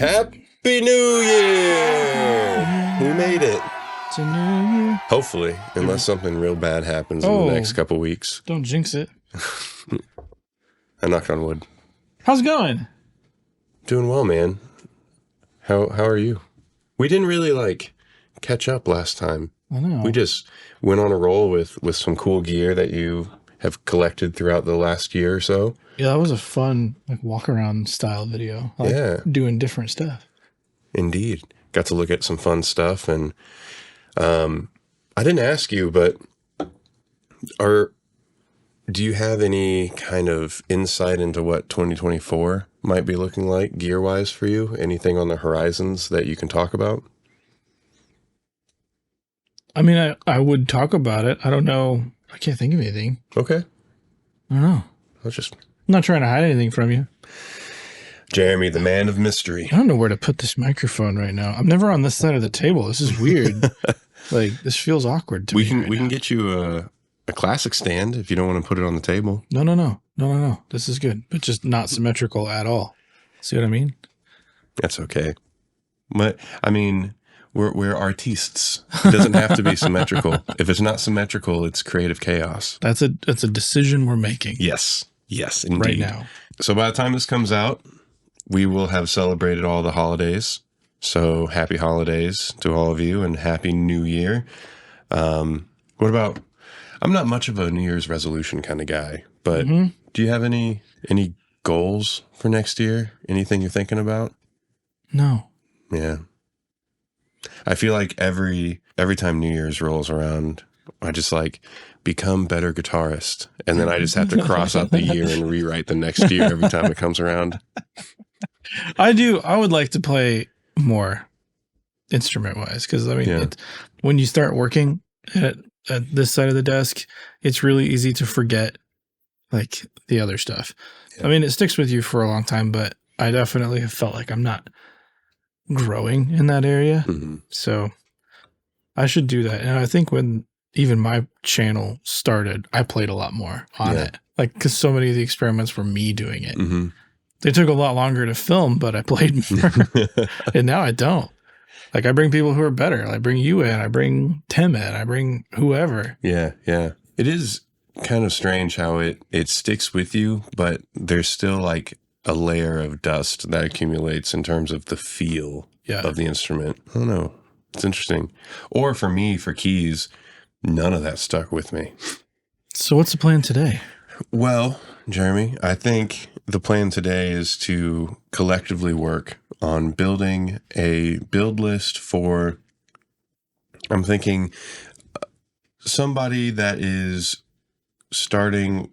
Happy New Year! We made it. It's a new year. Hopefully, unless something real bad happens in the next couple weeks. Don't jinx it. I knocked on wood. How's it going? Doing well, man. How are you? We didn't really catch up last time. I know. We just went on a roll with some cool gear that you have collected throughout the last year or so. Yeah, that was a fun walk around style video. Doing different stuff. Indeed. Got to look at some fun stuff, and I didn't ask you, but do you have any kind of insight into what 2024 might be looking like gear-wise for you? Anything on the horizons that you can talk about? I mean, I would talk about it. I don't know. I can't think of anything. Okay. I don't know. I'm not trying to hide anything from you. Jeremy, the man of mystery. I don't know where to put this microphone right now. I'm never on this side of the table. This is weird. This feels awkward to me. We can get you a classic stand if you don't want to put it on the table. No. This is good, but just not symmetrical at all. See what I mean? That's okay. But I mean, we're artistes. It doesn't have to be symmetrical. If it's not symmetrical, it's creative chaos. That's a decision we're making. Yes, indeed. Right now. So by the time this comes out, we will have celebrated all the holidays. So happy holidays to all of you and happy New Year. What about, I'm not much of a New Year's resolution kind of guy, but do you have any goals for next year? Anything you're thinking about? No. Yeah. I feel like every time New Year's rolls around, I just become better guitarist. And then I just have to cross out the year and rewrite the next year every time it comes around. I would like to play more instrument wise. Cause I mean, when you start working at this side of the desk, it's really easy to forget the other stuff. Yeah. I mean, it sticks with you for a long time, but I definitely have felt like I'm not growing in that area. Mm-hmm. So I should do that. And I think when even my channel started, I played a lot more on it. Cause so many of the experiments were me doing it. Mm-hmm. They took a lot longer to film, but I played more. And now I don't. I bring people who are better. I bring you in, I bring Tim in, I bring whoever. Yeah. It is kind of strange how it sticks with you, but there's still a layer of dust that accumulates in terms of the feel of the instrument. I don't know. It's interesting. Or for me, for keys, none of that stuck with me. So what's the plan today? Well, Jeremy, I think the plan today is to collectively work on building a build list for, I'm thinking, somebody that is starting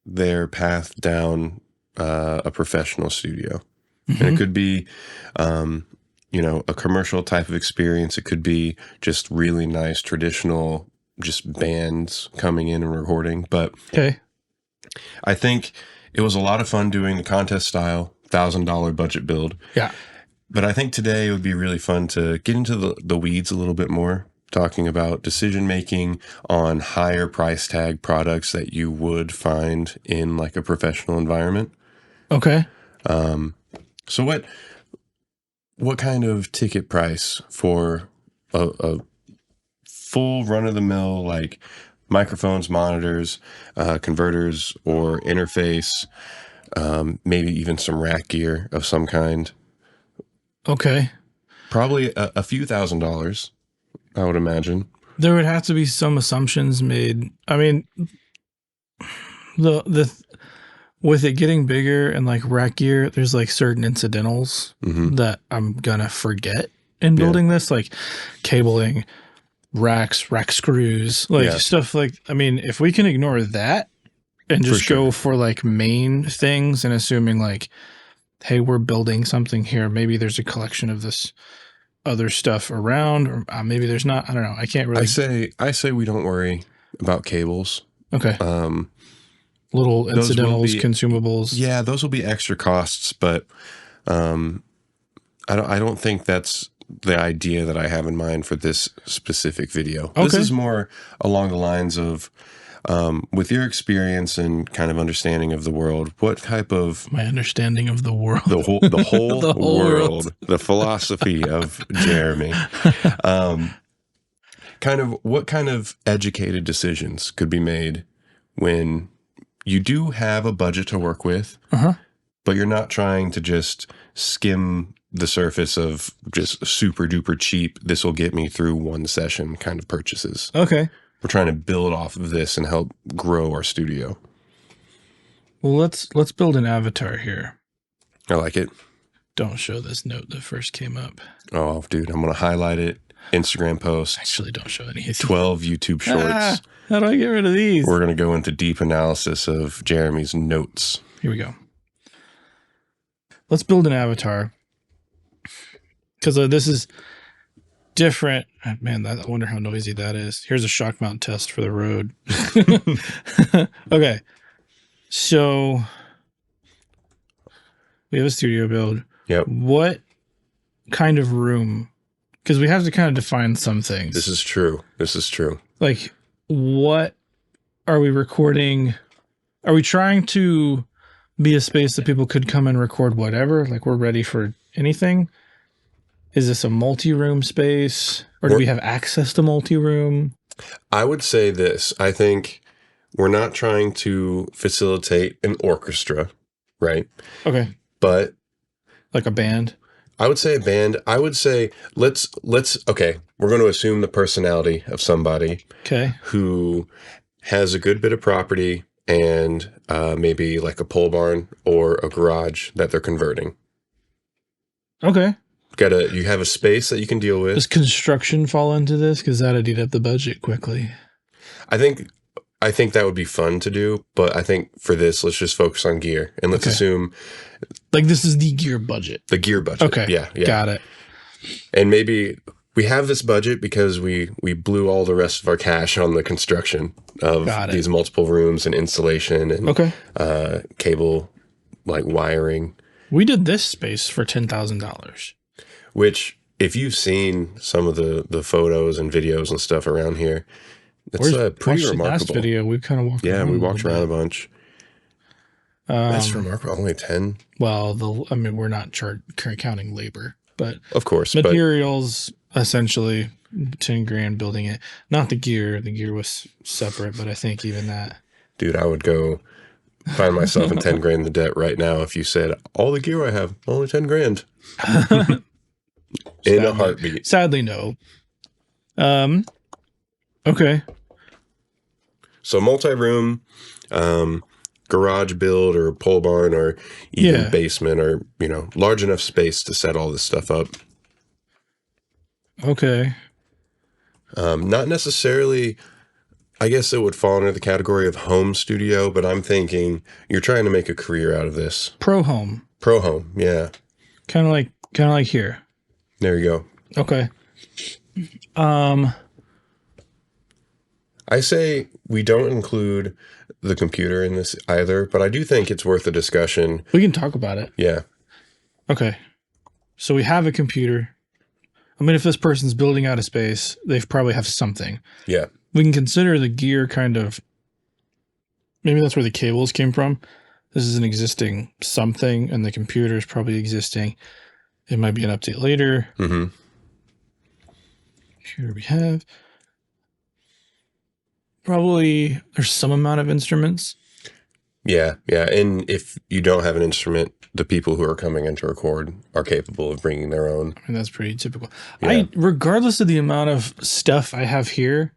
their path down a professional studio. Mm-hmm. And it could be, a commercial type of experience. It could be just really nice traditional, just bands coming in and recording. But okay. I think it was a lot of fun doing the contest style $1,000 budget build. Yeah. But I think today it would be really fun to get into the weeds a little bit more, talking about decision making on higher price tag products that you would find in a professional environment. Okay. So what kind of ticket price for a full run of the mill microphones, monitors, converters, or interface, maybe even some rack gear of some kind? Okay. Probably a few $1,000s, I would imagine. There would have to be some assumptions made. I mean, with it getting bigger and rack gear, there's certain incidentals that I'm gonna forget in building this, cabling, rack screws, stuff I mean, if we can ignore that and just go for main things and assuming hey, we're building something here, maybe there's a collection of this other stuff around, or maybe there's not. I don't know. I can't really. I say we don't worry about cables. Okay. Little incidentals, consumables. Yeah, those will be extra costs, but I don't think that's the idea that I have in mind for this specific video. Okay. This is more along the lines of With your experience and kind of understanding of the world, what type of my understanding of the world, the whole the whole world, the philosophy of Jeremy, what kind of educated decisions could be made when you do have a budget to work with, but you're not trying to just skim the surface of just super duper cheap, this will get me through one session kind of purchases. Okay. We're trying to build off of this and help grow our studio. Well, let's build an avatar here. I like it. Don't show this note that first came up. Oh, dude, I'm going to highlight it. Instagram posts. Actually, don't show any. 12 YouTube shorts. How do I get rid of these? We're going to go into deep analysis of Jeremy's notes. Here we go. Let's build an avatar. Because this is different. Man, I wonder how noisy that is. Here's a shock mount test for the road. Okay. So we have a studio build. Yep. What kind of room? Because we have to kind of define some things. This is true. Like, what are we recording? Are we trying to be a space that people could come and record whatever? Like, we're ready for anything? Is this a multi-room space? Or do we have access to multi-room? I would say this. I think we're not trying to facilitate an orchestra, right? Okay. But like a band? I would say a band. I would say let's okay, we're going to assume the personality of somebody who has a good bit of property and maybe like a pole barn or a garage that they're converting. Okay. You have a space that you can deal with. Does construction fall into this? Because that'd eat up the budget quickly. I think that would be fun to do, but I think for this, let's just focus on gear and let's assume like this is the gear budget. The gear budget. Okay. Yeah. Got it. And maybe we have this budget because we blew all the rest of our cash on the construction of these multiple rooms and insulation and cable like wiring. We did this space for $10,000. Which, if you've seen some of the photos and videos and stuff around here, it's pretty remarkable. Last video, we kind of walked around. Yeah, we walked around a bunch. That's remarkable. Only 10. Well, we're not counting labor, but of course, materials essentially $10,000 building it. Not the gear. The gear was separate, but I think even that. Dude, I would go find myself in $10,000 in the debt right now if you said all the gear I have only $10,000. In a heartbeat. Sadly, no. Okay. So multi-room, garage build or pole barn or even basement or, large enough space to set all this stuff up. Okay. Not necessarily, I guess it would fall under the category of home studio, but I'm thinking you're trying to make a career out of this. Pro home, yeah. Kind of like here. There you go. Okay. I say we don't include the computer in this either, but I do think it's worth a discussion. We can talk about it. Yeah. Okay. So we have a computer. If this person's building out a space, they probably have something. Yeah. We can consider the gear kind of, maybe that's where the cables came from. This is an existing something, and the computer is probably existing. It might be an update later. Mm-hmm. Here we have. Probably there's some amount of instruments. Yeah. And if you don't have an instrument, the people who are coming in to record are capable of bringing their own. That's pretty typical. Yeah. Regardless of the amount of stuff I have here,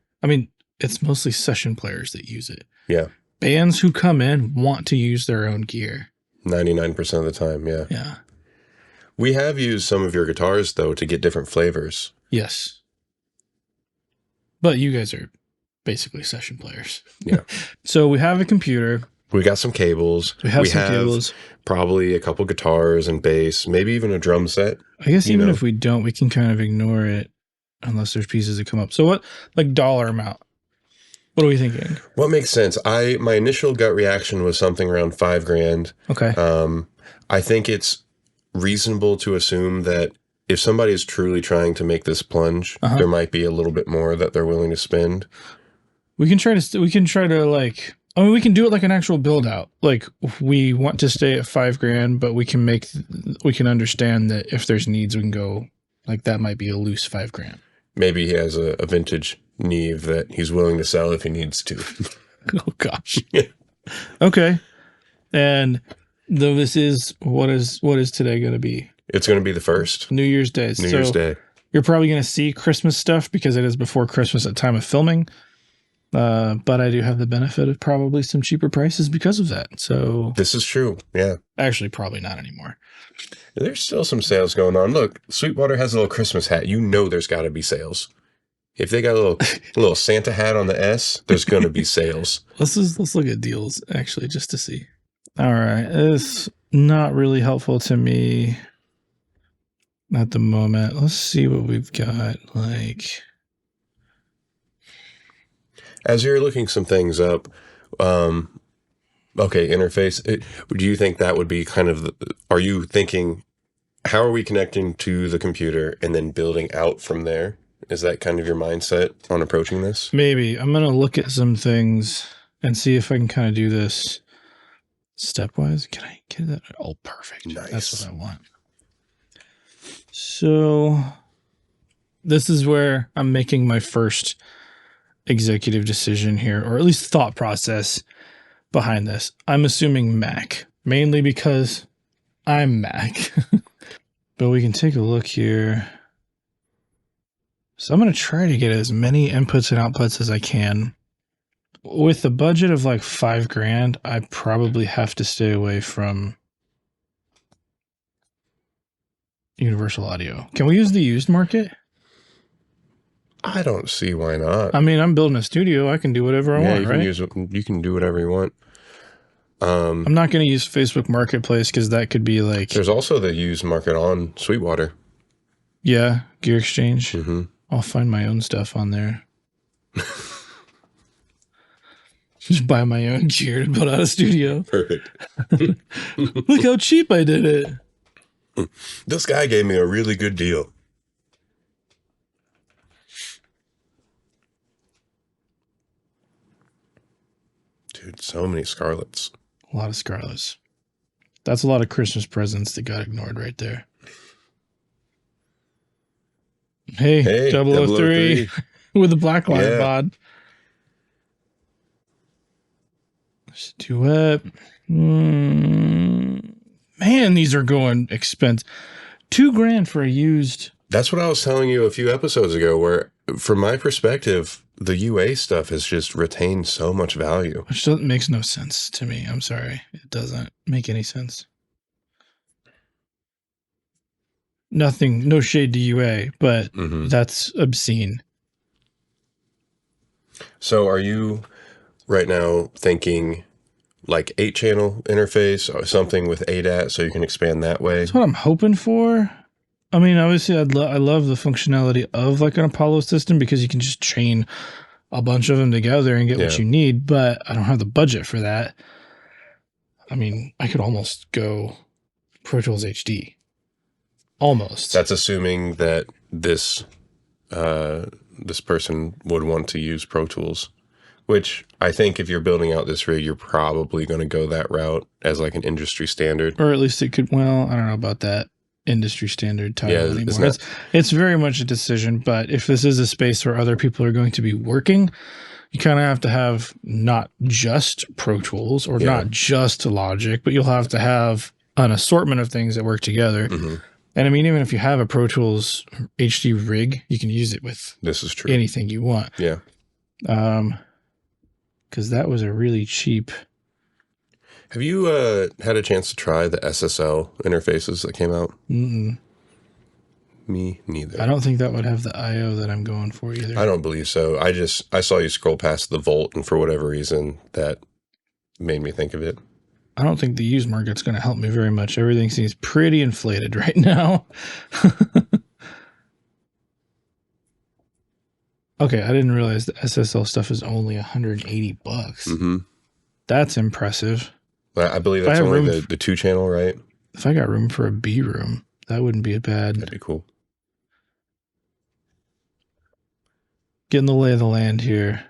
it's mostly session players that use it. Yeah. Bands who come in want to use their own gear. 99% of the time, yeah. Yeah. We have used some of your guitars, though, to get different flavors. Yes. But you guys are basically session players. Yeah. So we have a computer. We got some cables. We have cables. Probably a couple guitars and bass, maybe even a drum set. I guess even if we don't, we can kind of ignore it unless there's pieces that come up. So what, dollar amount? What are we thinking? What makes sense? My initial gut reaction was something around $5,000. Okay. I think it's reasonable to assume that if somebody is truly trying to make this plunge, there might be a little bit more that they're willing to spend. We can try to like, I mean, we can do it like an actual build out. Like we want to stay at $5,000, but we can understand that if there's needs, we can go like that might be a loose $5,000. Maybe he has a vintage Neve that he's willing to sell if he needs to. Oh gosh. Okay. And though this is what is today going to be? It's going to be the first. New Year's Day. New Year's Day. You're probably going to see Christmas stuff because it is before Christmas at time of filming. But I do have the benefit of probably some cheaper prices because of that. So this is true. Yeah. Actually, probably not anymore. There's still some sales going on. Look, Sweetwater has a little Christmas hat. You know there's got to be sales. If they got a little Santa hat on the S, there's going to be sales. Let's look at deals actually just to see. All right, it's not really helpful to me at the moment. Let's see what we've got. Like, as you're looking some things up, okay, interface. Do you think that would be kind of? Are you thinking, how are we connecting to the computer and then building out from there? Is that kind of your mindset on approaching this? Maybe. I'm gonna look at some things and see if I can kind of do this stepwise. Can I get that? Oh, perfect. Nice. That's what I want. So this is where I'm making my first executive decision here, or at least thought process behind this. I'm assuming Mac, mainly because I'm Mac. But we can take a look here. So I'm going to try to get as many inputs and outputs as I can. With a budget of like $5,000, I probably have to stay away from Universal Audio. Can we use the used market? I don't see why not. I mean, I'm building a studio. I can do whatever I want, right? You can do whatever you want. I'm not going to use Facebook Marketplace because that could be like... There's also the used market on Sweetwater. Yeah, Gear Exchange. Mm-hmm. I'll find my own stuff on there. Just buy my own gear to build out a studio. Perfect. Look how cheap I did it. This guy gave me a really good deal. Dude, so many Scarlets. A lot of Scarlets. That's a lot of Christmas presents that got ignored right there. Hey, 003 with the black line bod. Duet. Man, these are going expensive. $2,000 for a used. That's what I was telling you a few episodes ago, where from my perspective, the UA stuff has just retained so much value. Which makes no sense to me. I'm sorry. It doesn't make any sense. Nothing, no shade to UA, but that's obscene. So are you right now thinking like 8-channel interface or something with ADAT so you can expand that way? That's what I'm hoping for. I mean, obviously, I love the functionality of like an Apollo system because you can just chain a bunch of them together and get what you need, but I don't have the budget for that. I mean, I could almost go Pro Tools HD. Almost. That's assuming that this person would want to use Pro Tools, which I think if you're building out this rig, you're probably going to go that route as like an industry standard. Or at least it could, well, I don't know about that industry standard title anymore. It's very much a decision, but if this is a space where other people are going to be working, you kind of have to have not just Pro Tools or not just Logic, but you'll have to have an assortment of things that work together. And I mean, even if you have a Pro Tools HD rig, you can use it with anything you want. Yeah. Because that was a really cheap. Have you had a chance to try the SSL interfaces that came out? Mm-mm. Me neither. I don't think that would have the I/O that I'm going for either. I don't believe so. I saw you scroll past the Volt, and for whatever reason, that made me think of it. I don't think the used market's going to help me very much. Everything seems pretty inflated right now. Okay, I didn't realize the SSL stuff is only $180. That's impressive. I believe that's only the 2-channel, right? If I got room for a B room, that wouldn't be bad. That'd be cool. Getting the lay of the land here.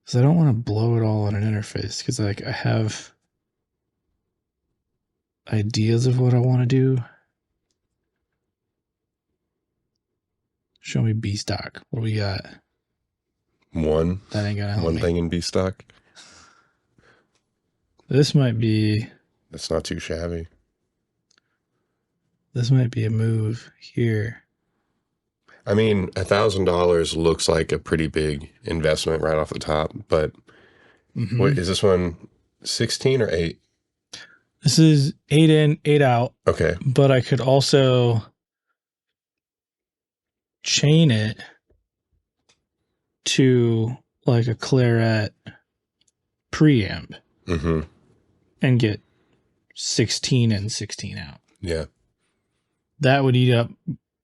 Because I don't want to blow it all on an interface. Because like I have ideas of what I want to do. Show me B stock. What do we got? That ain't gonna help one me. thing in B stock. This might be. That's not too shabby. This might be a move here. I mean, $1,000 looks like a pretty big investment right off the top, but what is this one? 16 or 8? This is 8 in, 8 out. Okay. But I could also chain it to like a claret preamp and get 16 in, 16 out. Yeah. That would eat up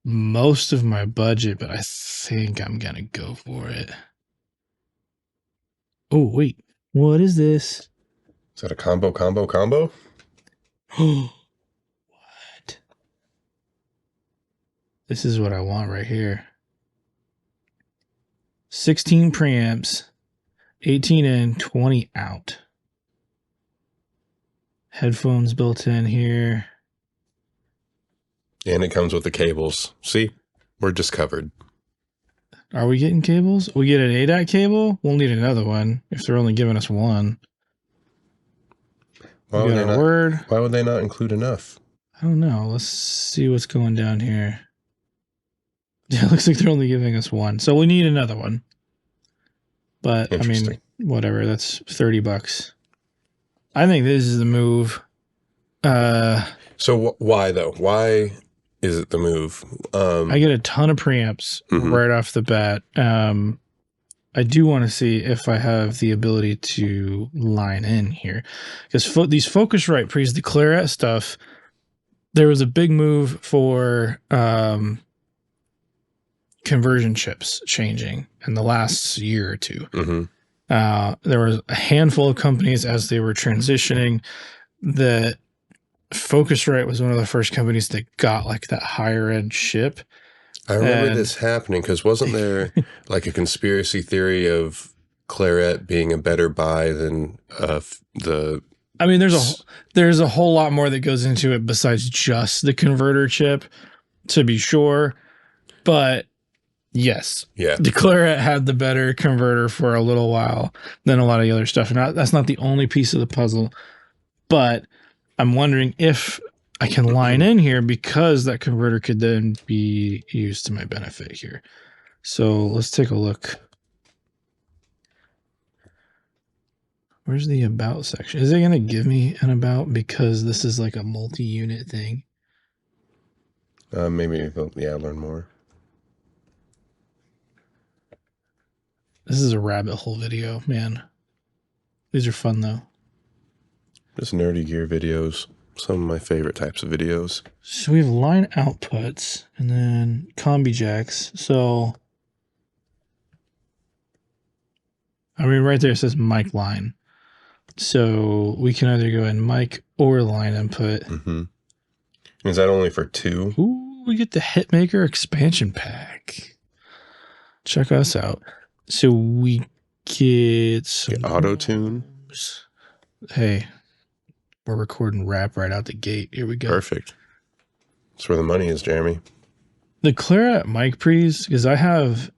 most of my budget, but I think I'm going to go for it. Oh, wait. What is this? Is that a combo? What? This is what I want right here. 16 preamps, 18 in, 20 out. Headphones built in here. And it comes with the cables. See? We're just covered. Are we getting cables? We get an ADAT cable? We'll need another one if they're only giving us one. Why would they not include enough? I don't know. Let's see what's going down here. Yeah, it looks like they're only giving us one. So we need another one. But, I mean, whatever. That's $30. I think this is the move. So why, though? Why is it the move? I get a ton of preamps right off the bat. I do want to see if I have the ability to line in here. Because these Focusrite pre's, the claret stuff, there was a big move for conversion chips changing in the last year or two. There was a handful of companies as they were transitioning that Focusrite was one of the first companies that got like that higher end chip. I remember this happening because wasn't there like a conspiracy theory of claret being a better buy than the... I mean, there's a whole lot more that goes into it besides just the converter chip, to be sure. But yes, the claret had the better converter for a little while than a lot of the other stuff. And that's not the only piece of the puzzle. But I'm wondering if I can line in here because that converter could then be used to my benefit here. So let's take a look. Where's the about section? Is it going to give me an about because this is like a multi-unit thing? Maybe, learn more. This is a rabbit hole video, man. These are fun, though. Just nerdy gear videos. Some of my favorite types of videos. So we have line outputs and then combi jacks. So, I mean, right there it says mic line. So we can either go in mic or line input. Is that only for 2? Ooh, we get the Hitmaker expansion pack. Check us out. So we get some auto tune. Hey, we're recording rap right out the gate. Here we go. Perfect. That's where the money is, Jeremy. The claret mic pre's, because I have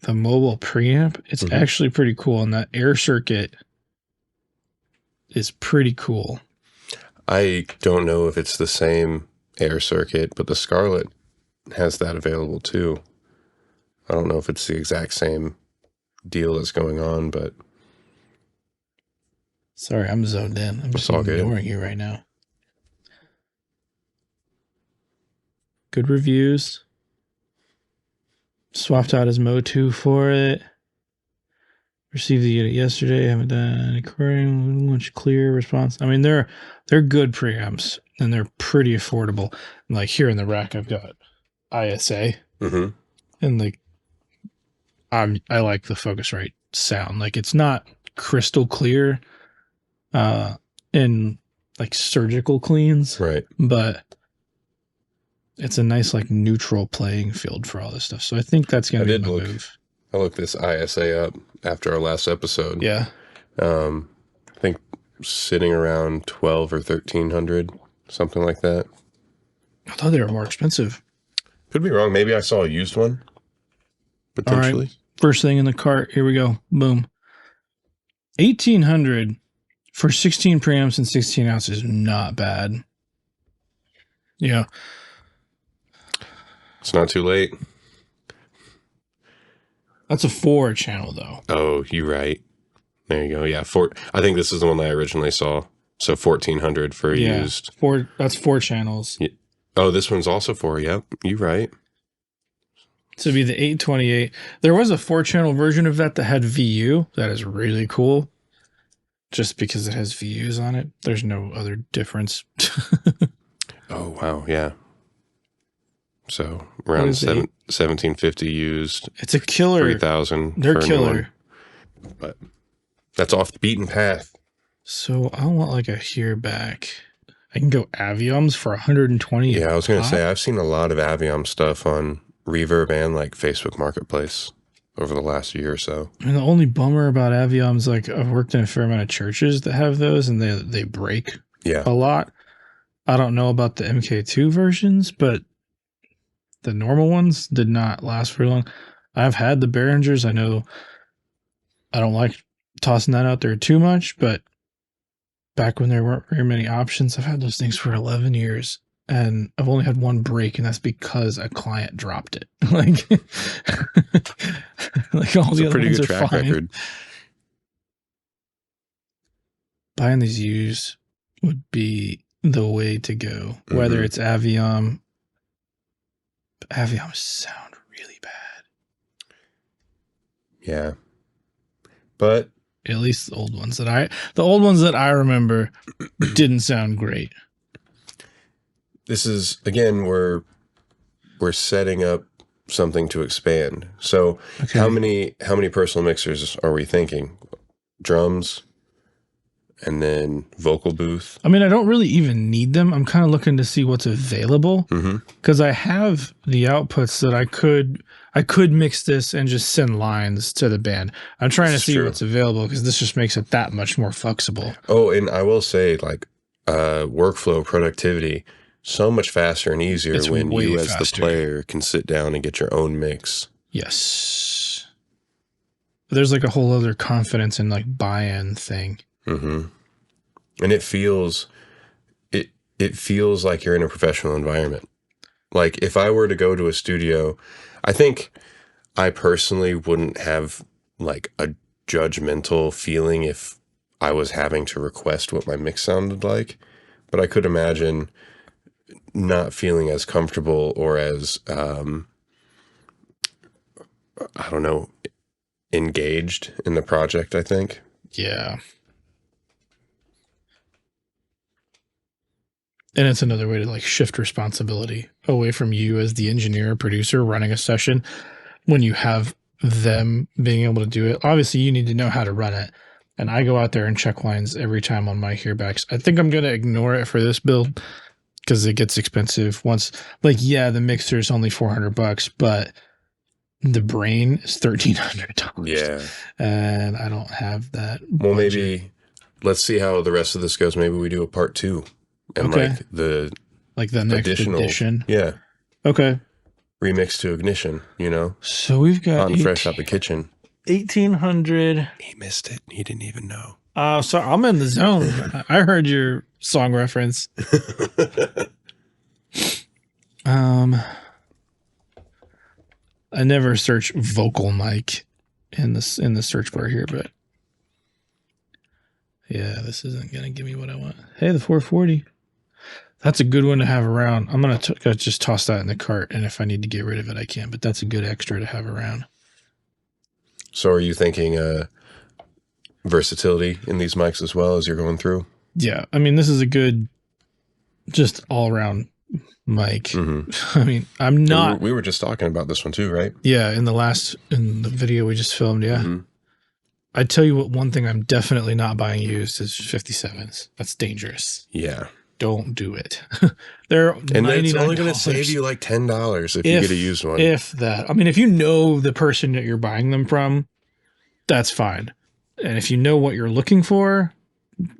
the mobile preamp, it's actually pretty cool. And that air circuit is pretty cool. I don't know if it's the same air circuit, but the Scarlett has that available too. I don't know if it's the exact same deal that's going on, but... Sorry, I'm zoned in. I'm just ignoring you right now. Good reviews. Swapped out his Mo2 for it. Received the unit yesterday. Haven't done any querying. Much clear response. I mean, they're good preamps and they're pretty affordable. Like here in the rack, I've got ISA, and like I like the Focusrite sound. Like it's not crystal clear, in like surgical cleans, right? But it's a nice like neutral playing field for all this stuff. So I think that's gonna be my move. I looked this ISA up after our last episode. Yeah. I think sitting around 12 or 1300, something like that. I thought they were more expensive. Could be wrong. Maybe I saw a used one. Potentially. All right. First thing in the cart. Here we go. Boom. 1800 for 16 preamps and 16 ounces. Not bad. Yeah. It's not too late. That's a 4-channel though. Oh, you're right. There you go. Yeah, I think this is the one that I originally saw. So 1400 for used. That's 4 channels. Yeah. Oh, this one's also 4. Yep, you're right. So it'd be the 828. There was a 4-channel version of that had VU. That is really cool. Just because it has VUs on it. There's no other difference. Oh, wow. Yeah. So around 1750 used. It's a killer. 3000. They're killer. But that's off the beaten path. So I want like a here back. I can go Aviums for 120. Yeah, I was going to say, I've seen a lot of Aviom stuff on Reverb and like Facebook Marketplace over the last year or so. And the only bummer about Aviums, like I've worked in a fair amount of churches that have those and they break a lot. I don't know about the MK2 versions, but the normal ones did not last very long. I've had the Behringers. I know I don't like tossing that out there too much, but back when there weren't very many options, I've had those things for 11 years and I've only had one break, and that's because a client dropped it. Like all the other ones are track fine. Record. Buying these used would be the way to go, whether it's Aviom. Aviom sound really bad. Yeah. But at least the old ones that I remember didn't sound great. This is, again, we're setting up something to expand. So how many personal mixers are we thinking? Drums and then vocal booth? I mean, I don't really even need them. I'm kind of looking to see what's available because I have the outputs that I could mix this and just send lines to the band. I'm trying to see what's available because this just makes it that much more flexible. Oh, and I will say, like, workflow productivity, so much faster and easier when you as the player can sit down and get your own mix. Yes. There's like a whole other confidence and like buy-in thing. And it feels like you're in a professional environment. Like if I were to go to a studio, I think I personally wouldn't have like a judgmental feeling if I was having to request what my mix sounded like, but I could imagine not feeling as comfortable or as I don't know, engaged in the project, I think. Yeah. And it's another way to like shift responsibility away from you as the engineer or producer running a session when you have them being able to do it. Obviously, you need to know how to run it. And I go out there and check lines every time on my hearbacks. I think I'm going to ignore it for this build because it gets expensive once. Like, yeah, the mixer is only $400, but the brain is $1,300. Yeah. And I don't have that. Well, budget. Maybe let's see how the rest of this goes. Maybe we do a part 2. And like the next edition. Yeah. Okay. Remix to Ignition, you know? So we've got on fresh out the kitchen. 1800. He missed it. He didn't even know. So I'm in the zone. I heard your song reference. I never search vocal mic in the search bar here, but yeah, this isn't gonna give me what I want. Hey, the 440. That's a good one to have around. I'm gonna just toss that in the cart, and if I need to get rid of it, I can. But that's a good extra to have around. So, are you thinking versatility in these mics as well as you're going through? Yeah, I mean, this is a good, just all around mic. I mean, I'm not. We were just talking about this one too, right? Yeah, in the video we just filmed. Yeah. I tell you what, one thing I'm definitely not buying used is 57s. That's dangerous. Yeah. don't do it. They're and it's only going to $99 save you like $10 if you get a used one. If that, I mean, if you know the person that you're buying them from, that's fine. And if you know what you're looking for,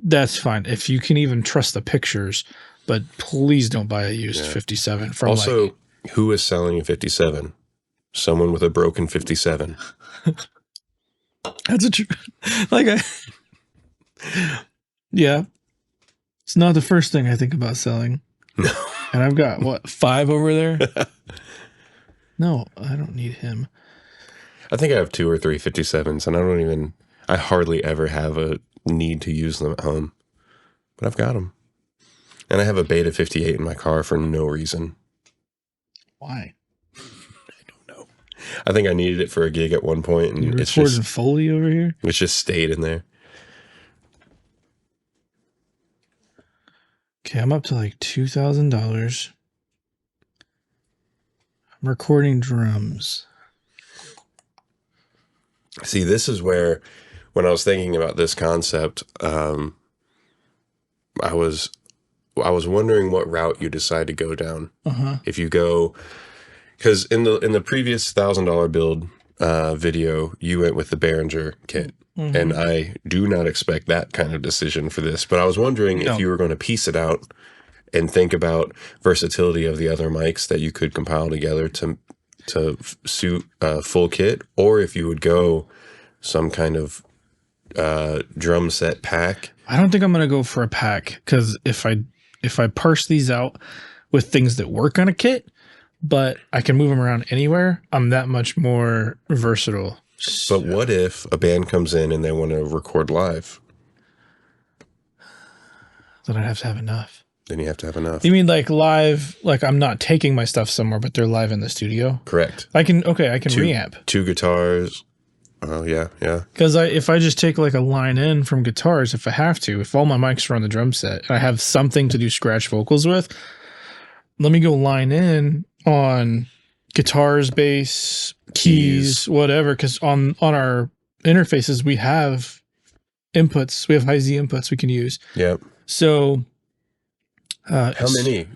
that's fine. If you can even trust the pictures, but please don't buy a used 57 from also, who is selling a 57? Someone with a broken 57. That's a true. Yeah. It's not the first thing I think about selling. No. And I've got, what, 5 over there? No, I don't need him. I think I have 2 or 3 57s, and I hardly ever have a need to use them at home. But I've got them. And I have a Beta 58 in my car for no reason. Why? I don't know. I think I needed it for a gig at one point, and it's just Foley over here. It's just stayed in there. Okay, I'm up to like $2,000. I'm recording drums. See, this is where, when I was thinking about this concept, I was wondering what route you decide to go down. If you go, because in the previous $1,000 build video, you went with the Behringer kit, and I do not expect that kind of decision for this. But I was wondering if you were going to piece it out and think about versatility of the other mics that you could compile together to suit a full kit, or if you would go some kind of drum set pack. I don't think I'm going to go for a pack, because if I parse these out with things that work on a kit, but I can move them around anywhere, I'm that much more versatile. But what if a band comes in and they want to record live? Then I'd have to have enough. Then you have to have enough. You mean like live, like I'm not taking my stuff somewhere, but they're live in the studio? Correct. I can reamp. 2 guitars. Oh, yeah. Because if I just take like a line in from guitars, if I have to, if all my mics are on the drum set and I have something to do scratch vocals with, let me go line in on guitars, bass, keys, whatever. Because on our interfaces, we have inputs. We have high Z inputs we can use. Yep. So how many?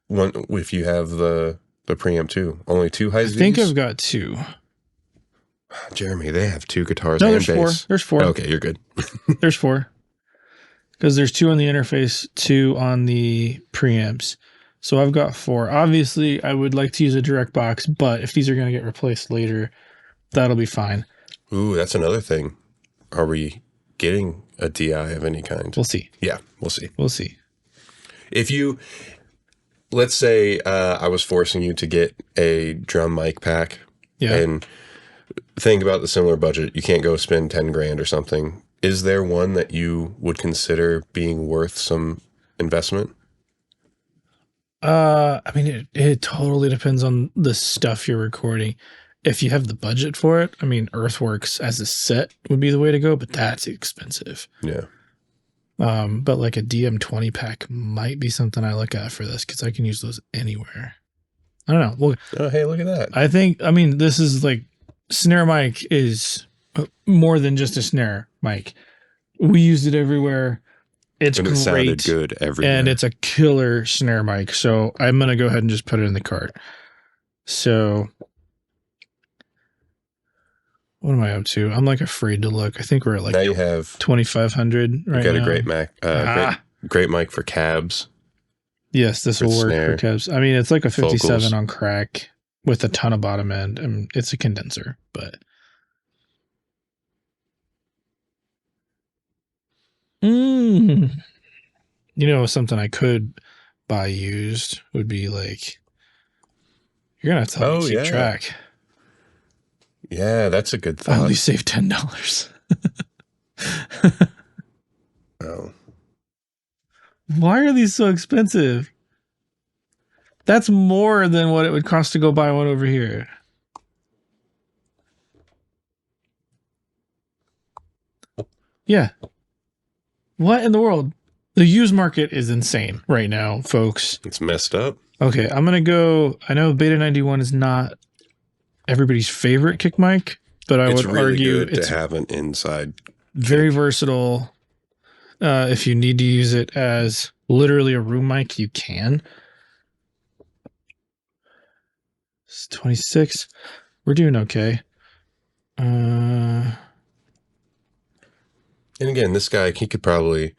One, if you have the preamp too, only 2 high Zs? I think I've got 2. Jeremy, they have 2 guitars and bass. 4. There's 4. Okay, you're good. There's 4. Because there's 2 on the interface, 2 on the preamps. So I've got 4. Obviously, I would like to use a direct box, but if these are going to get replaced later, that'll be fine. Ooh, that's another thing. Are we getting a DI of any kind? We'll see. Yeah, we'll see. We'll see. If you, let's say I was forcing you to get a drum mic pack, and think about the similar budget, you can't go spend 10 grand or something. Is there one that you would consider being worth some investment? I mean, it totally depends on the stuff you're recording. If you have the budget for it, I mean, Earthworks as a set would be the way to go, but that's expensive. Yeah. But like a DM20 pack might be something I look at for this, because I can use those anywhere. I don't know. Well, oh, hey, look at that. I mean, this is like, snare mic is more than just a snare mic. We used it everywhere. It's great. It sounded good everywhere. And it's a killer snare mic. So I'm going to go ahead and just put it in the cart. So what am I up to? I'm like afraid to look. I think we're at like now you have 2,500 right now. You got a great Mac, great mic for cabs. Yes, this will work snare, for cabs. I mean, it's like a 57 vocals on crack with a ton of bottom end. I mean, it's a condenser, but you know, something I could buy used would be like, you're gonna have to help me keep track. Yeah, that's a good thought. I only saved $10. Oh. Why are these so expensive? That's more than what it would cost to go buy one over here. Yeah. What in the world? The used market is insane right now, folks. It's messed up. Okay, I'm going to go. I know Beta 91 is not everybody's favorite kick mic, but I would argue it's to have an inside very versatile. If you need to use it as literally a room mic, you can. It's 26. We're doing okay. And again, this guy, he could probably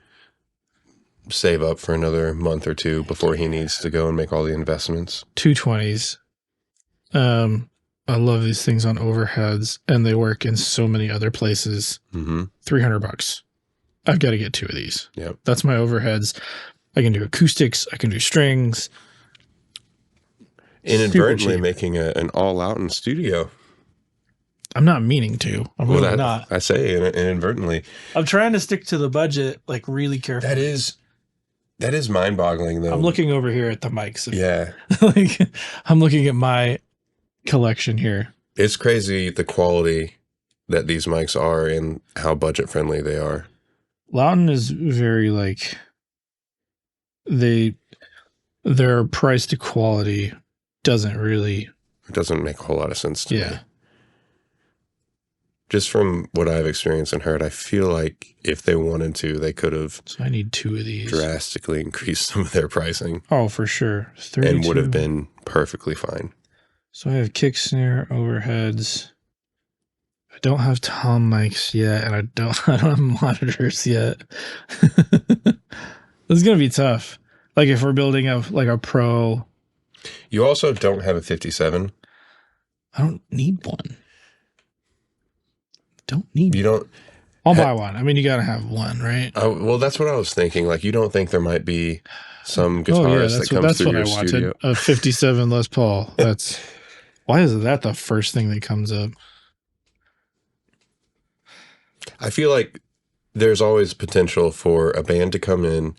save up for another month or two before he needs to go and make all the investments. 220s. I love these things on overheads, and they work in so many other places. Mm-hmm. $300. I've got to get 2 of these. Yep. That's my overheads. I can do acoustics. I can do strings. Inadvertently making an all-out in studio. I'm not meaning to. I'm really not. I say inadvertently. I'm trying to stick to the budget, like really carefully. That is mind-boggling, though. I'm looking over here at the mics. Yeah. Like, I'm looking at my collection here. It's crazy the quality that these mics are and how budget-friendly they are. Loudon is very like their price to quality doesn't really. It doesn't make a whole lot of sense to me. Just from what I've experienced and heard, I feel like if they wanted to, they could have. So I need 2 of these. Drastically increased some of their pricing. Oh, for sure. 32. And would have been perfectly fine. So I have kick, snare, overheads. I don't have tom mics yet, and I don't have monitors yet. This is gonna be tough. Like if we're building a pro. You also don't have a 57. I don't need one. I'll buy one. I mean, you gotta have one, right? Well, that's what I was thinking. Like, you don't think there might be some guitarist that comes through your studio? A 57 Les Paul. Why is that the first thing that comes up? I feel like there's always potential for a band to come in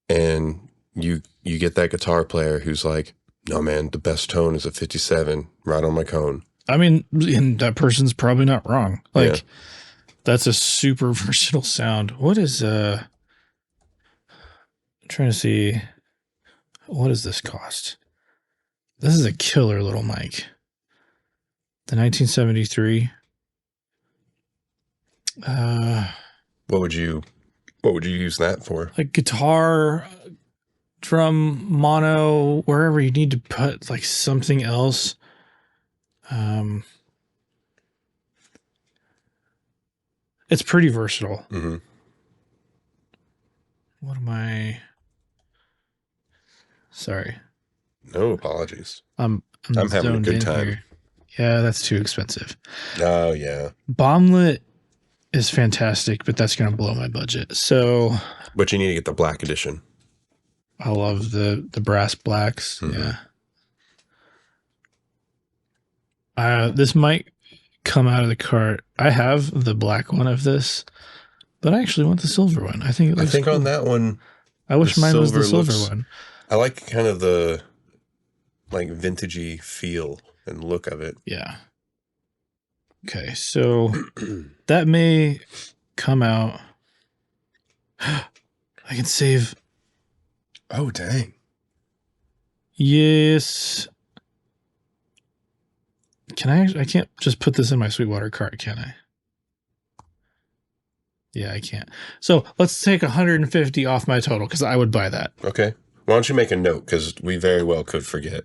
and you get that guitar player who's like, no, man, the best tone is a 57 right on my cone. I mean, and that person's probably not wrong. Like, that's a super versatile sound. What is, I'm trying to see, what does this cost? This is a killer little mic. The 1973. What would you use that for? Like guitar, drum, mono, wherever you need to put like something else. It's pretty versatile. Mm-hmm. What am I? Sorry. No apologies. I'm having a good time. Here. Yeah, that's too expensive. Oh yeah. Bomblet is fantastic, but that's going to blow my budget. So. But you need to get the black edition. I love the brass blacks. Mm-hmm. Yeah. This might come out of the cart. I have the black one of this, but I actually want the silver one. I think cool. On that one, I wish mine was the silver one. I like kind of the like vintagey feel and look of it. Yeah. Okay, so that may come out. I can save. Oh, dang. Yes. Can I can't just put this in my Sweetwater cart, can I? Yeah, I can't. So let's take 150 off my total because I would buy that. Okay. Why don't you make a note because we very well could forget.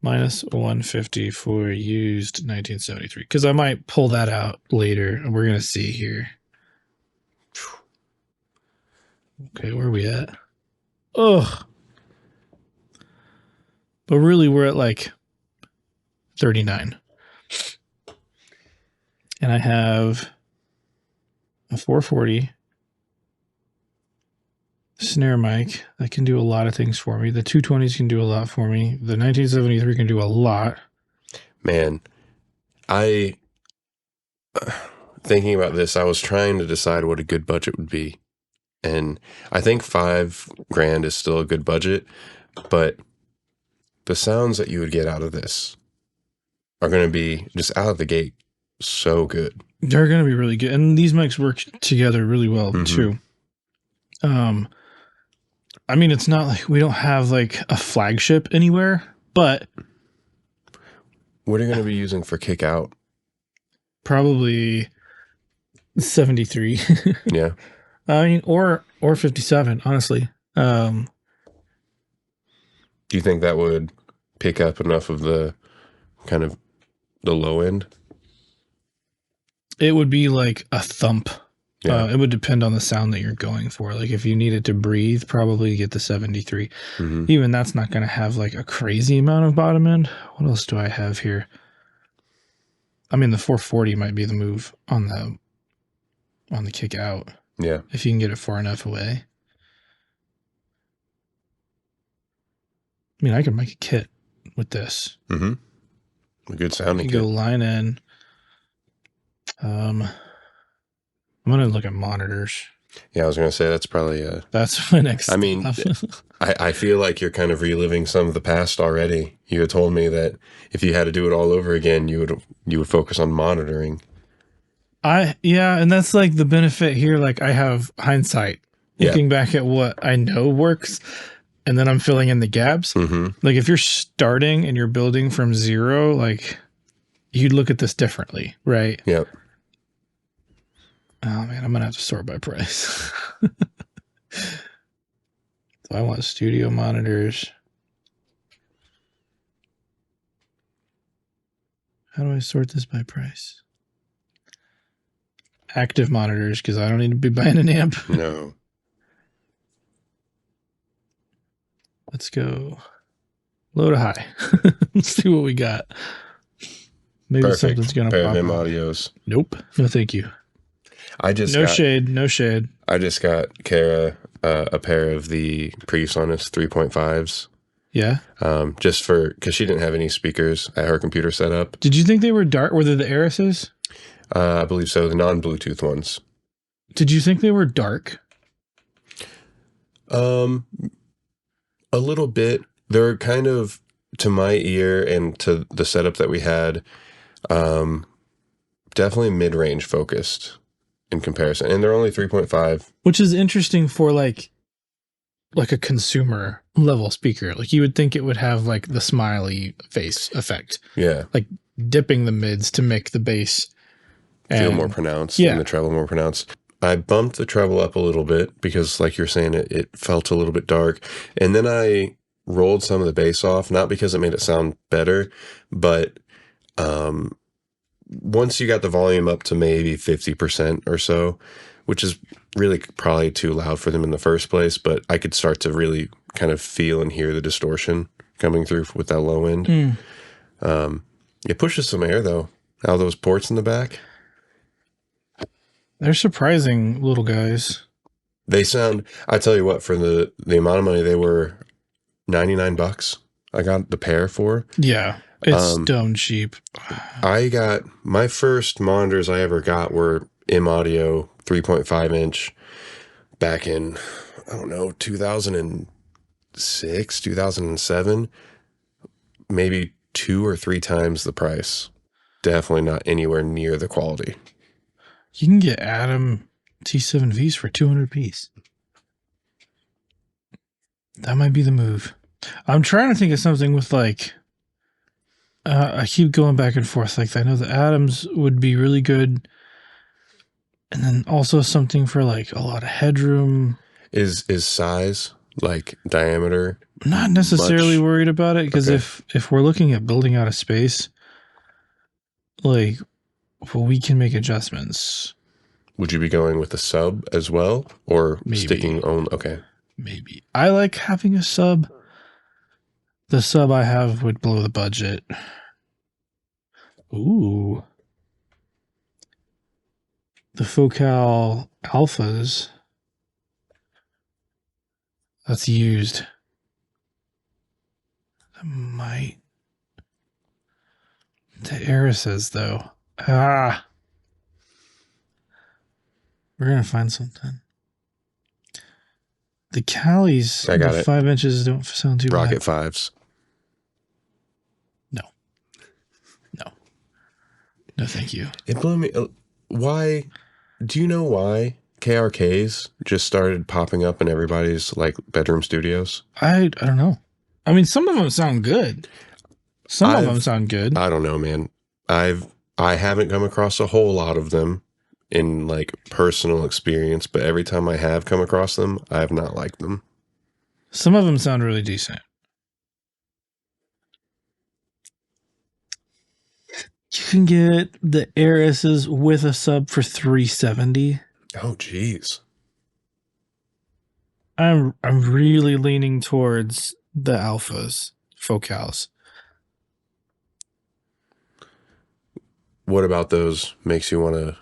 Minus 150 for used 1973 because I might pull that out later and we're going to see here. Okay, where are we at? Ugh. But really, we're at like 39. And I have a 440 snare mic that can do a lot of things for me. The 220s can do a lot for me. The 1973 can do a lot. Man, thinking about this, I was trying to decide what a good budget would be. And I think $5,000 is still a good budget, but the sounds that you would get out of this are going to be just out of the gate so good. They're going to be really good. And these mics work together really well too. I mean, it's not like we don't have like a flagship anywhere, but what are you going to be using for kick out? Probably 73. Yeah. I mean, or 57, honestly. Do you think that would pick up enough of the kind of the low end? It would be like a thump. Yeah. It would depend on the sound that you're going for. Like if you needed to breathe, probably get the 73. Mm-hmm. Even that's not going to have like a crazy amount of bottom end. What else do I have here? I mean, the 440 might be the move on the kick out. Yeah. If you can get it far enough away. I mean, I could make a kit with this. Mm-hmm. A good sounding kit. Go line in. I'm gonna look at monitors. Yeah, I was gonna say that's probably that's my next. I mean, I feel like you're kind of reliving some of the past already. You had told me that if you had to do it all over again, you would focus on monitoring. And that's like the benefit here. Like I have hindsight, looking back at what I know works, and then I'm filling in the gaps. Mm-hmm. Like if you're starting and you're building from zero, like you'd look at this differently, right? Yep. Oh man, I'm gonna have to sort by price. So I want studio monitors. How do I sort this by price? Active monitors, because I don't need to be buying an amp. No. Let's go low to high. Let's see what we got. Maybe Perfect. something's gonna Pair pop of him up. audios. Nope. No, thank you. No shade. I just got Kara a pair of the PreSonus 3.5s. Yeah. Just because she didn't have any speakers at her computer setup. Did you think they were dark? Were they the Arises? I believe so. The non-Bluetooth ones. Did you think they were dark? A little bit. They're kind of, to my ear and to the setup that we had, definitely mid-range focused in comparison. And they're only 3.5. Which is interesting for like a consumer level speaker. Like you would think it would have like the smiley face effect. Yeah. Like dipping the mids to make the bass feel more pronounced and the treble more pronounced. I bumped the treble up a little bit because, like you're saying, it felt a little bit dark. And then I rolled some of the bass off, not because it made it sound better, but once you got the volume up to maybe 50% or so, which is really probably too loud for them in the first place, but I could start to really kind of feel and hear the distortion coming through with that low end. It pushes some air, though, out of those ports in the back. They're surprising little guys. They sound, I tell you what, for the amount of money, they were $99 I got the pair for. Yeah, it's dumb cheap. I got, my first monitors I ever got were M Audio 3.5 inch back in, I don't know, 2006, 2007, maybe 2 or 3 times the price. Definitely not anywhere near the quality. You can get Atom T7Vs for 200 piece. That might be the move. I'm trying to think of something with like, I keep going back and forth. Like I know the Atoms would be really good. And then also something for like a lot of headroom. Is size, like diameter? I'm not necessarily worried about it because if we're looking at building out a space, like, well, we can make adjustments. Would you be going with a sub as well, or sticking on? Okay, maybe. I like having a sub. The sub I have would blow the budget. Ooh. The Focal Alphas. That's used. That might. The Arises, though. We're going to find something. The Callies, I got the it. 5 inches don't sound too bad. Rocket 5s. No, thank you. It blew me. Why? Do you know why KRKs just started popping up in everybody's like bedroom studios? I don't know. I mean, some of them sound good. Some of them sound good. I don't know, man. I haven't come across a whole lot of them. in like personal experience, but every time I have come across them, I have not liked them. Some of them sound really decent. You can get the Heiresses with a sub for $370. Oh, geez. I'm really leaning towards the alphas, focals. What about those makes you want to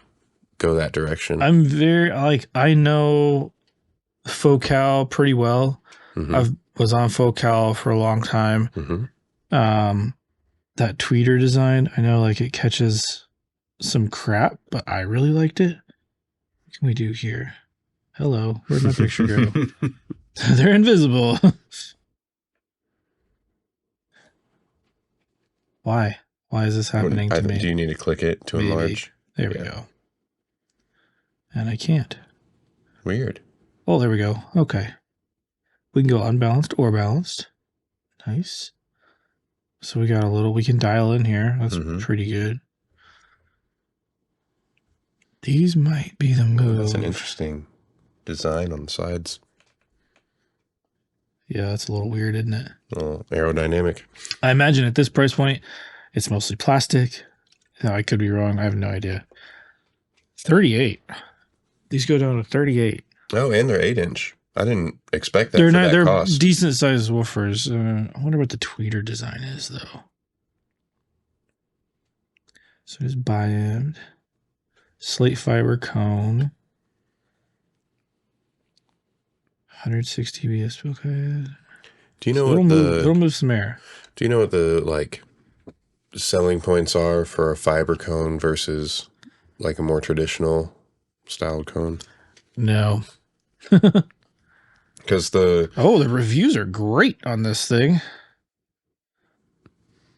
go that direction? I'm very I know focal pretty well. Mm-hmm. I was on focal for a long time. Mm-hmm. That tweeter design, I know like it catches some crap, but I really liked it. What can we do here? Hello, where'd my picture go? They're invisible. Why? Why is this happening to me? Do you need to click it to Maybe. enlarge? There we go. And I can't. Weird. Oh, there we go. Okay. We can go unbalanced or balanced. Nice. So we got a little, we can dial in here. That's pretty good. These might be the move. Oh, that's an interesting design on the sides. Yeah, that's a little weird, isn't it? Oh, aerodynamic. I imagine at this price point, it's mostly plastic. No, I could be wrong. I have no idea. 38. These go down to 38. Oh, and they're 8-inch. I didn't expect that. They're cost. Decent sized woofers. I wonder what the tweeter design is, though. So it's bi-end. Slate fiber cone. 160 BS. Okay. Do you know it'll move some air. Do you know what the like selling points are for a fiber cone versus like a more traditional styled cone? No. Because the reviews are great on this thing.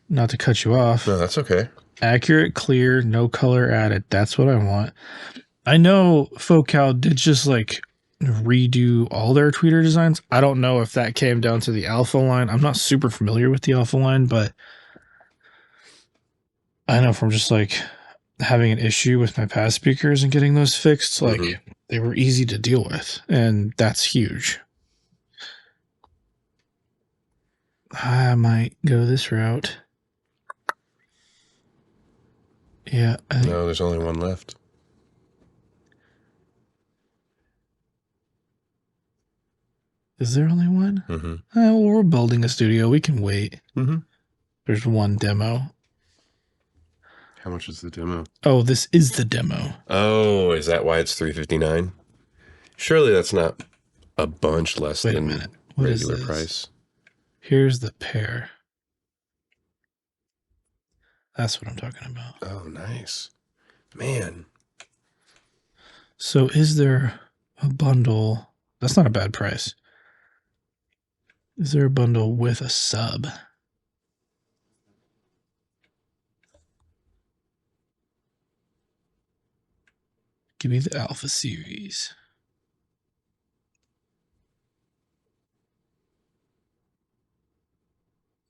Not to cut you off. No, that's okay. Accurate, clear, no color added. That's what I want. I know Focal did just like redo all their tweeter designs. I don't know if that came down to the alpha line. I'm not super familiar with the alpha line, but I know from just like having an issue with my past speakers and getting those fixed, like they were easy to deal with, and that's huge. I might go this route. Yeah. No, there's only one left. Is there only one? Well, we're building a studio. We can wait. There's one demo. How much is the demo? Oh, this is the demo. Oh, is that why it's $359? Surely that's not a bunch less than regular price. Here's the pair. That's what I'm talking about. Oh, nice. Man. So is there a bundle? That's not a bad price. Is there a bundle with a sub? Give me the Alpha series.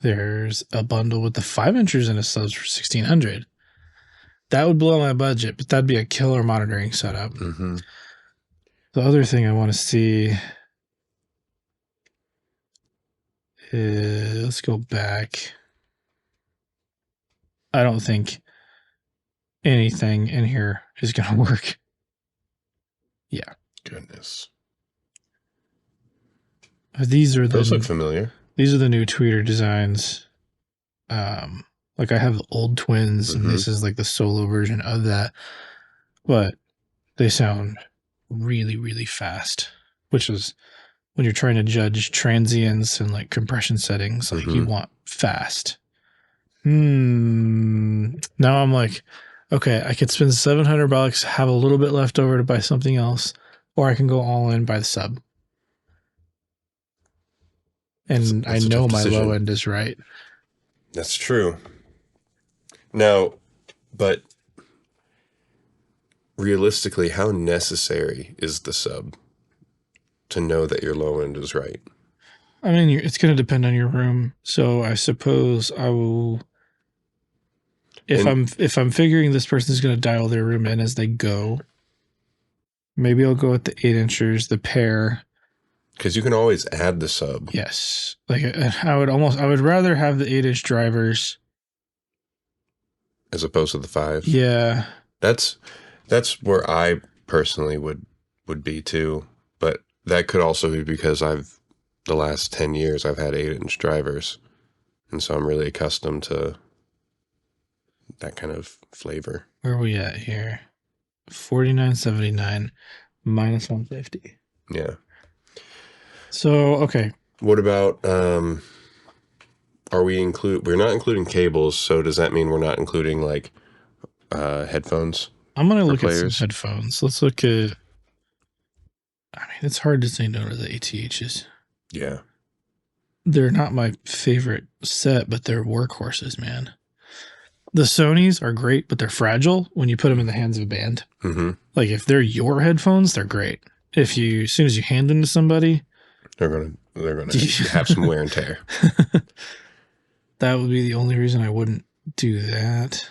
There's a bundle with the 5-inchers and a subs for $1,600. That would blow my budget, but that'd be a killer monitoring setup. The other thing I want to see is, let's go back. I don't think anything in here is going to work. Yeah. Goodness. Those look familiar. These are the new tweeter designs. Like I have the old twins, and this is like the solo version of that. But they sound really, really fast, which is when you're trying to judge transients and like compression settings, like you want fast. Now I'm like, okay, I could spend $700, have a little bit left over to buy something else, or I can go all in, buy the sub. And I know my low end is right. That's true. Now, but realistically, how necessary is the sub to know that your low end is right? I mean, it's going to depend on your room. So I suppose I will. If I'm figuring this person's going to dial their room in as they go, Maybe I'll go with the 8-inchers, the pair. Because you can always add the sub. Yes. Like I would rather have the 8-inch drivers as opposed to the 5. Yeah. That's where I personally would be too. But that could also be because the last 10 years I've had 8-inch drivers. And so I'm really accustomed to that kind of flavor. Where are we at here? 49.79 minus 150. Yeah. So, okay. What about we're not including cables, so does that mean we're not including like headphones? I'm going to look at some headphones. Let's look at it's hard to say no to the ATHs. Yeah. They're not my favorite set, but they're workhorses, man. The Sonys are great, but they're fragile when you put them in the hands of a band. Mm-hmm. Like if they're your headphones, they're great. As soon as you hand them to somebody, they're gonna have some wear and tear. That would be the only reason I wouldn't do that.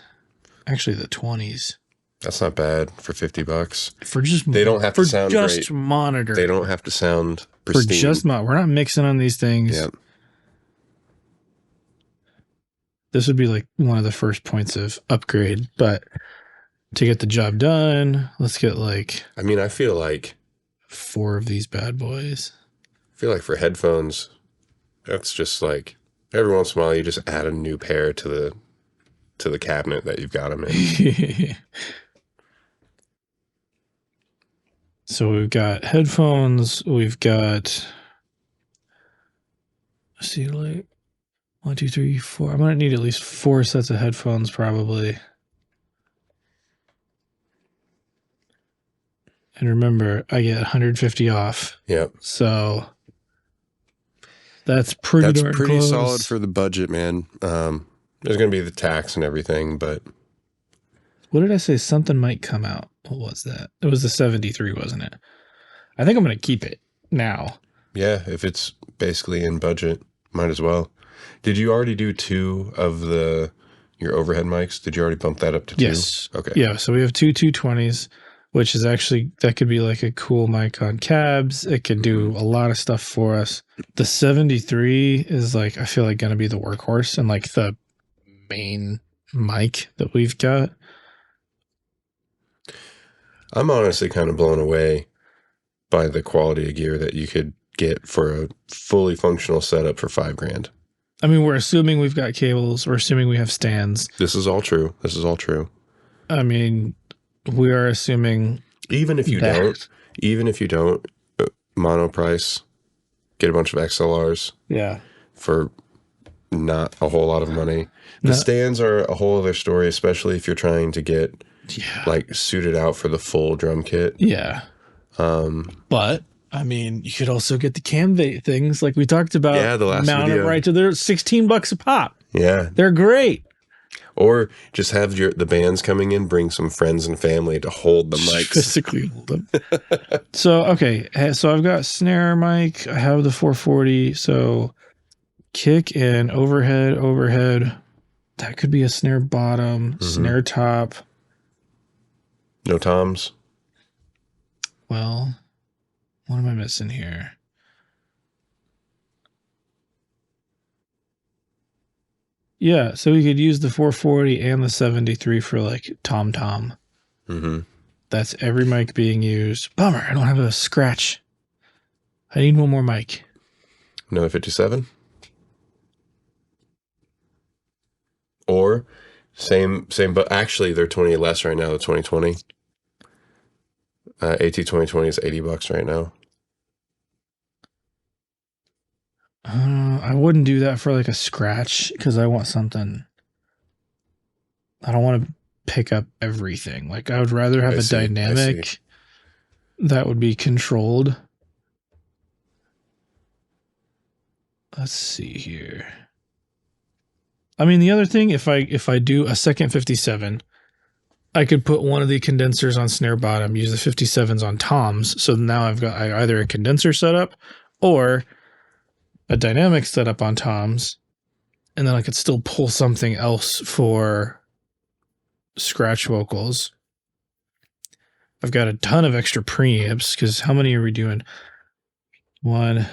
Actually, the 20s. That's not bad for $50. They don't have to sound great. Just monitor. They don't have to sound pristine. We're not mixing on these things. Yep. This would be like one of the first points of upgrade, but to get the job done, let's get I feel like 4 of these bad boys. I feel like for headphones, that's just like every once in a while you just add a new pair to the cabinet that you've got them in. So we've got headphones. We've got, let's see, 1, 2, 3, 4. I'm going to need at least 4 sets of headphones probably. And remember, I get 150 off. Yep. So that's pretty close. Solid for the budget, man. There's going to be the tax and everything, but what did I say? Something might come out. What was that? It was the 73, wasn't it? I think I'm going to keep it now. Yeah, if it's basically in budget, might as well. Did you already do 2 of your overhead mics? Did you already bump that up to 2? Yes. Okay. Yeah, so we have 2 220s, which is actually, that could be like a cool mic on cabs. It could do a lot of stuff for us. The 73 is I feel like going to be the workhorse and the main mic that we've got. I'm honestly kind of blown away by the quality of gear that you could get for a fully functional setup for $5,000. We're assuming we've got cables. We're assuming we have stands. This is all true. We are assuming even if you don't mono price, get a bunch of XLRs. Yeah. For not a whole lot of money. The stands are a whole other story, especially if you're trying to get suited out for the full drum kit. Yeah. But you could also get the Camvate things like we talked about. Yeah, the last mount video. It right to their $16 a pop. Yeah. They're great. Or just have the bands coming in, bring some friends and family to hold the mics. Physically hold them. So, okay. So I've got snare mic. I have the 440. So kick and overhead. That could be a snare bottom, snare top. No toms. Well, what am I missing here? Yeah, so we could use the 440 and the 73 for tom-tom. Mm-hmm. That's every mic being used. Bummer, I don't have a scratch. I need one more mic. Another 57? Or same, but actually they're 20 less right now, the 2020. AT 2020 is $80 right now. I wouldn't do that for a scratch because I want something. I don't want to pick up everything. I would rather have a dynamic that would be controlled. Let's see here. The other thing, if I do a second 57, I could put one of the condensers on snare bottom, use the 57s on toms. So now I've got either a condenser setup or a dynamic setup on toms. And then I could still pull something else for scratch vocals. I've got a ton of extra preamps because how many are we doing? 1,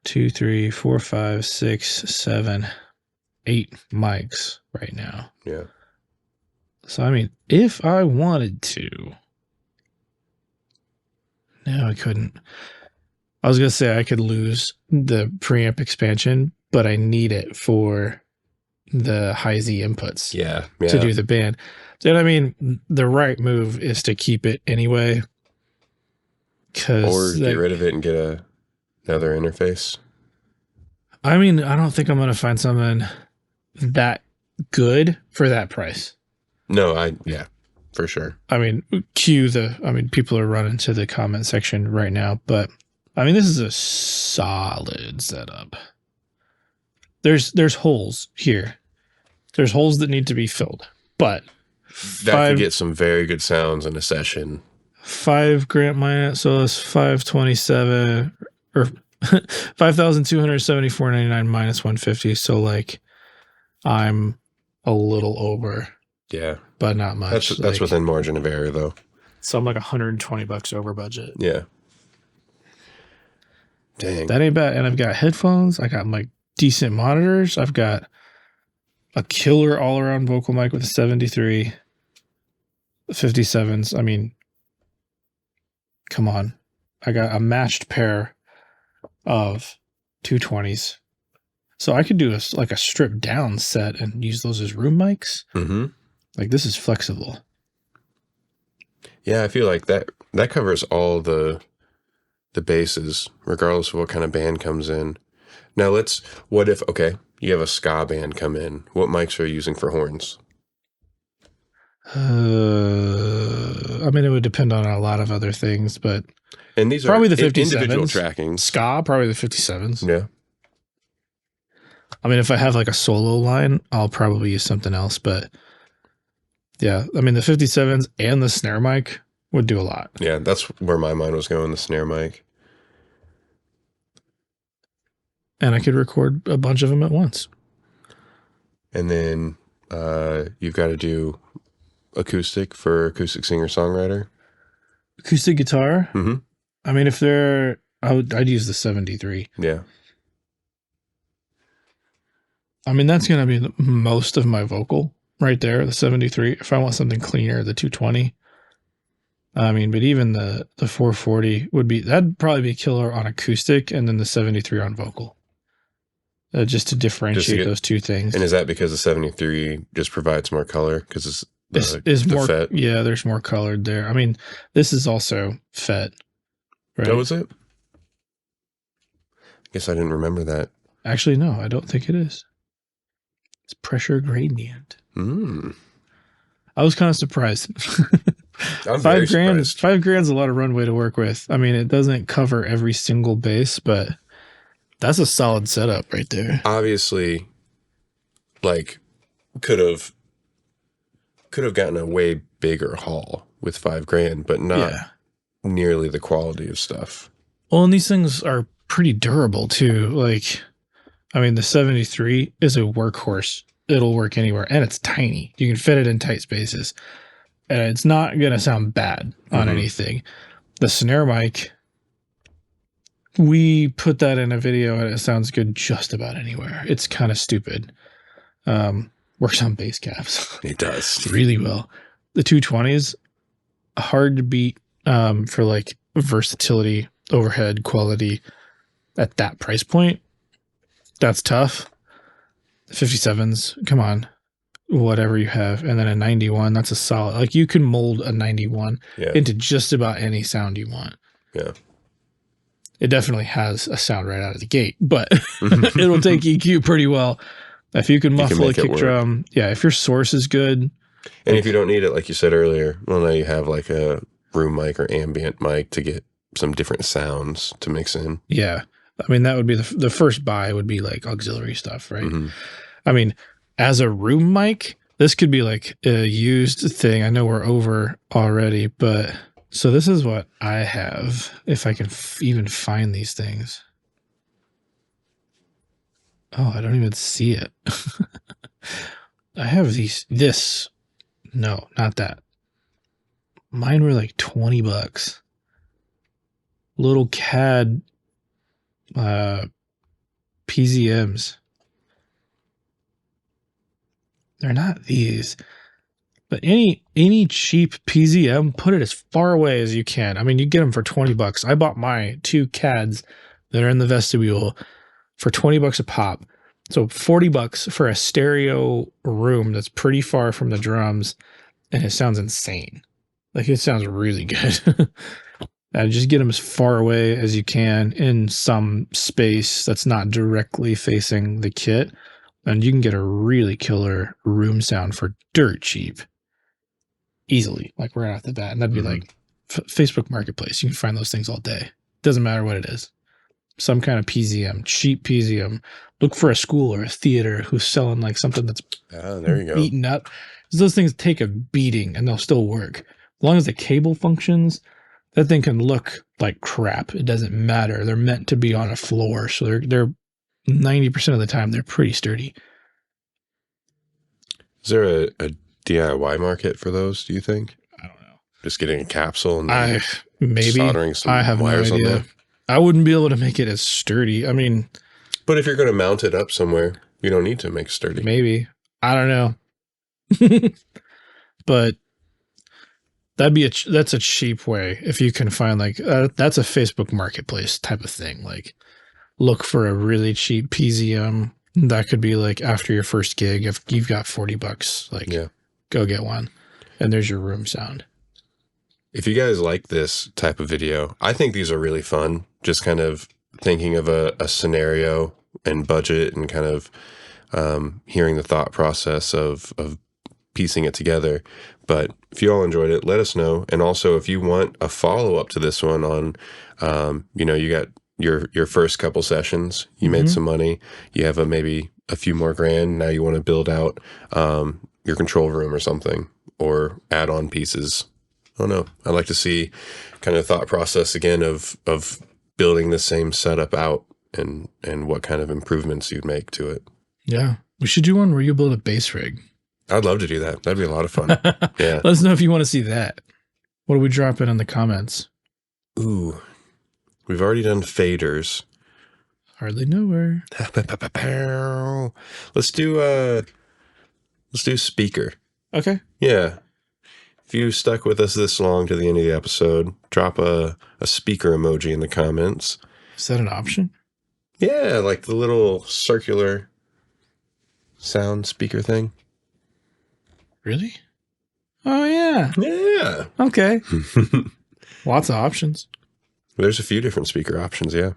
2, 3, 4, 5, 6, 7, 8 mics right now. Yeah. So, I mean, if I wanted to, no, I couldn't. I was going to say I could lose the preamp expansion, but I need it for the high Z inputs to do the band. And I mean, the right move is to keep it anyway. Or get rid of it and get another interface. I mean, I don't think I'm going to find something that good for that price. No, for sure. I mean, people are running to the comment section right now, but I mean, this is a solid setup. There's holes here. There's holes that need to be filled, but that could get some very good sounds in a session. $5,000 minus, so it's 527 or 5,274.99 minus 150. So like, I'm a little over. Yeah, but not much. That's like, within margin of error though. So I'm like $120 over budget. Yeah. Dang. That ain't bad. And I've got headphones. I got like decent monitors. I've got a killer all around vocal mic with a 73, 57s. I mean, come on. I got a matched pair of 220s. So I could do a stripped down set and use those as room mics. Mm-hmm. Like this is flexible. Yeah, I feel like that covers all the bases, regardless of what kind of band comes in. Now what if, okay, you have a ska band come in. What mics are you using for horns? I mean, it would depend on a lot of other things, but and these probably are the 57s. Individual trackings. Ska, probably the 57s. Yeah. I mean, if I have like a solo line, I'll probably use something else, but yeah, I mean, the 57s and the snare mic would do a lot. Yeah, that's where my mind was going, the snare mic. And I could record a bunch of them at once. And then you've got to do acoustic for acoustic singer-songwriter. Acoustic guitar? Mm-hmm. I mean, I'd use the 73. Yeah. I mean, that's going to be most of my vocal right there, the 73. If I want something cleaner, the 220. I mean, but even the 440 that'd probably be killer on acoustic, and then the 73 on vocal. Just to differentiate those two things. And is that because the 73 just provides more color? Because it's more FET? Yeah, there's more colored there. I mean, this is also FET. Right? Oh, is it? I guess I didn't remember that. Actually, no, I don't think it is. It's pressure gradient. I was kind of surprised. I'm very surprised. $5,000's a lot of runway to work with. I mean, it doesn't cover every single bass, but that's a solid setup right there. Obviously, like, could have gotten a way bigger haul with $5,000, but not nearly the quality of stuff. Well, and these things are pretty durable too. Like, I mean, the 73 is a workhorse. It'll work anywhere, and it's tiny. You can fit it in tight spaces, and it's not going to sound bad on anything. The snare mic, we put that in a video, and it sounds good just about anywhere. It's kind of stupid. Works on bass caps. It does. Really well. The 220s, hard to beat for like versatility, overhead, quality at that price point. That's tough. 57s, come on, whatever you have, and then a 91. That's a solid. Like you can mold a 91 into just about any sound you want. Yeah, it definitely has a sound right out of the gate, but it'll take EQ pretty well. If you can muffle a kick drum, if your source is good, and if you don't need it, like you said earlier, well, now you have like a room mic or ambient mic to get some different sounds to mix in. Yeah. I mean, that would be the first buy would be like auxiliary stuff, right? I mean, as a room mic, this could be like a used thing. I know we're over already, but so this is what I have. If I can even find these things. Oh, I don't even see it. I have this. No, not that. Mine were like $20. Little CAD PZMs. They're not these. But any cheap PZM, put it as far away as you can. I mean, you get them for $20. I bought my 2 CADs that are in the vestibule for $20 a pop. So $40 for a stereo room that's pretty far from the drums, and it sounds insane. Like, it sounds really good. Just get them as far away as you can in some space that's not directly facing the kit, and you can get a really killer room sound for dirt cheap. Easily, like right off the bat. And that'd be like Facebook Marketplace. You can find those things all day. Doesn't matter what it is. Some kind of PZM, cheap PZM. Look for a school or a theater who's selling like something that's there you go. beaten up. Those things take a beating and they'll still work. As long as the cable functions, that thing can look like crap. It doesn't matter. They're meant to be on a floor. So they're 90% of the time, they're pretty sturdy. Is there a DIY market for those, do you think? I don't know. Just getting a capsule and then maybe soldering some wires on there? I wouldn't be able to make it as sturdy. I mean, but if you're going to mount it up somewhere, you don't need to make it sturdy. Maybe. I don't know. But that's a cheap way if you can find like that's a Facebook Marketplace type of thing. Like, look for a really cheap PZM. That could be like after your first gig, if you've got $40, like, go get one, and there's your room sound. If you guys like this type of video, I think these are really fun. Just kind of thinking of a scenario and budget and kind of hearing the thought process of piecing it together. But if you all enjoyed it, let us know. And also, if you want a follow-up to this one on, you got your first couple sessions, you made some money, you have maybe a few more grand, now you want to build out your control room or something, or add on pieces. I don't know. I'd like to see kind of thought process again of building the same setup out and what kind of improvements you'd make to it. Yeah. We should do one where you build a bass rig. I'd love to do that. That'd be a lot of fun. Yeah. Let us know if you want to see that. What do we drop in the comments? Ooh. We've already done faders. Hardly know her. Let's do speaker. Okay. Yeah. If you stuck with us this long to the end of the episode, drop a speaker emoji in the comments. Is that an option? Yeah, like the little circular sound speaker thing. Really? Oh, yeah. Yeah. Okay. Lots of options. There's a few different speaker options, yeah.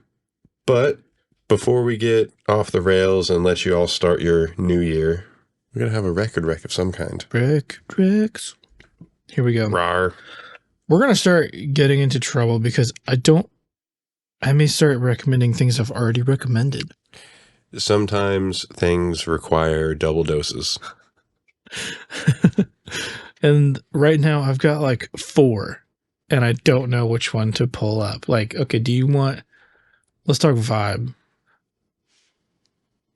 But before we get off the rails and let you all start your new year, we're going to have a record rec of some kind. Records. Here we go. Rawr. We're going to start getting into trouble because I may start recommending things I've already recommended. Sometimes things require double doses. And right now I've got like 4 and I don't know which one to pull up. Like, okay, let's talk vibe.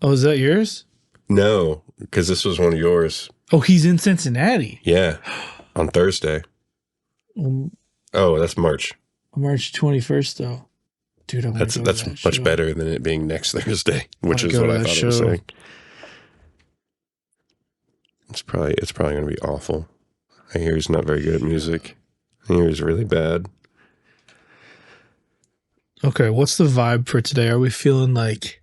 Oh, is that yours? No, because this was one of yours. Oh, he's in Cincinnati. Yeah, on Thursday. Oh, that's March. March 21st, though. Dude, that's much better than it being next Thursday, which is what I thought it was saying. It's probably going to be awful. I hear he's not very good at music. I hear he's really bad. Okay, what's the vibe for today? Are we feeling like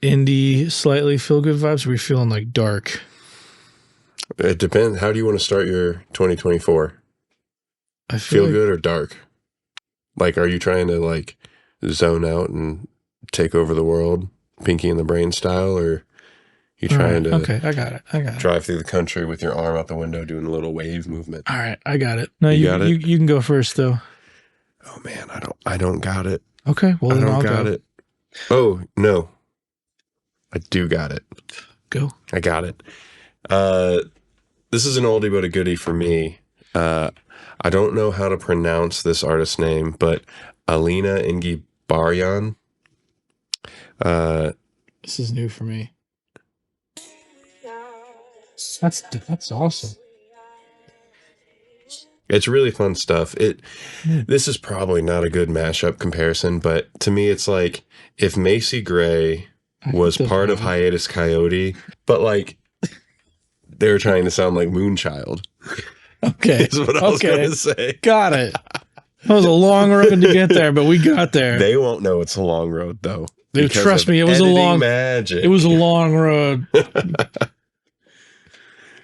indie, slightly feel-good vibes? Or are we feeling like dark? It depends. How do you want to start your 2024? I feel good or dark? Like, are you trying to like zone out and take over the world, Pinky and the Brain style, or you trying to? Okay, I got it. Drive through the country with your arm out the window, doing a little wave movement. All right, I got it. No, you got it. You can go first, though. Oh man, I don't got it. Okay, well then I'll got it. Oh no, I do got it. Go. I got it. This is an oldie but a goodie for me. I don't know how to pronounce this artist's name, but Alina Ingibaryan. This is new for me. That's awesome. It's really fun stuff. This is probably not a good mashup comparison, but to me, it's like if Macy Gray was part of Hiatus Coyote, but like they were trying to sound like Moonchild. Okay. Is what I was going to say. Got it. That was a long road to get there, but we got there. They won't know it's a long road, though. Trust me, it was a long magic. It was a long road.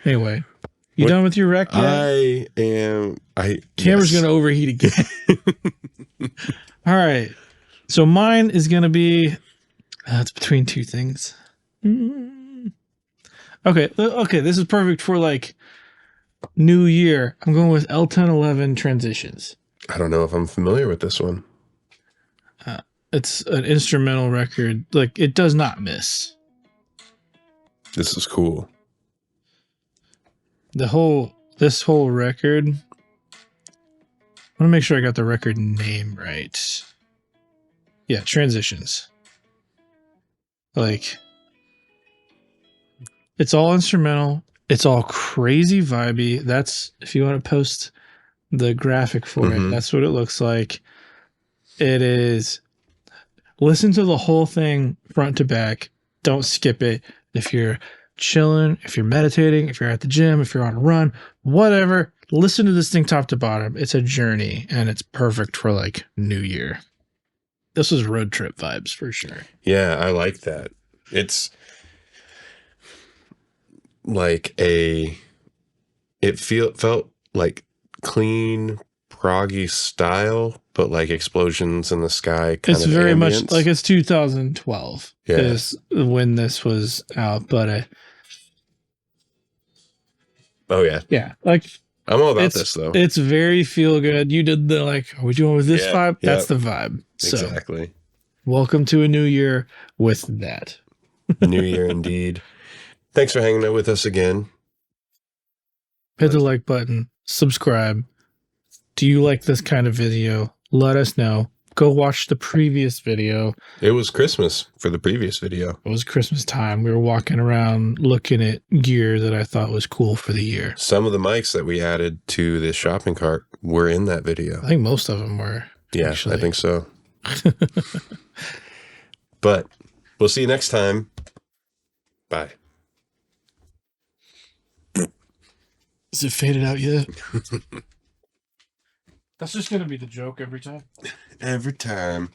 Anyway, you done with your rec yet? I am. Camera's going to overheat again. All right. So mine is going to be. It's between two things. Okay. This is perfect for like New Year. I'm going with L1011 Transitions. I don't know if I'm familiar with this one. It's an instrumental record. Like, it does not miss. This is cool. This whole record. I want to make sure I got the record name right. Yeah, Transitions. Like, it's all instrumental. It's all crazy vibey. That's, if you want to post the graphic for it, that's what it looks like. It is. Listen to the whole thing front to back. Don't skip it. If you're chilling, if you're meditating, if you're at the gym, if you're on a run, whatever, listen to this thing top to bottom. It's a journey, and it's perfect for like New Year. This was road trip vibes for sure. Yeah, I like that. It's like it felt like clean proggy style, but like explosions in the sky. It's very much like it's 2012 is when this was out, but oh yeah, like I'm all about this though. It's very feel good. You did the like, are we doing with this vibe? That's the vibe. So, exactly. Welcome to a new year with that. New year indeed. Thanks for hanging out with us again. Hit the like button, subscribe. Do you like this kind of video? Let us know. Go watch the previous video. It was Christmas for the previous video. It was Christmas time. We were walking around looking at gear that I thought was cool for the year. Some of the mics that we added to this shopping cart were in that video. I think most of them were. Yeah, actually. I think so. But we'll see you next time. Bye. Is it faded out yet? That's just going to be the joke every time. Every time.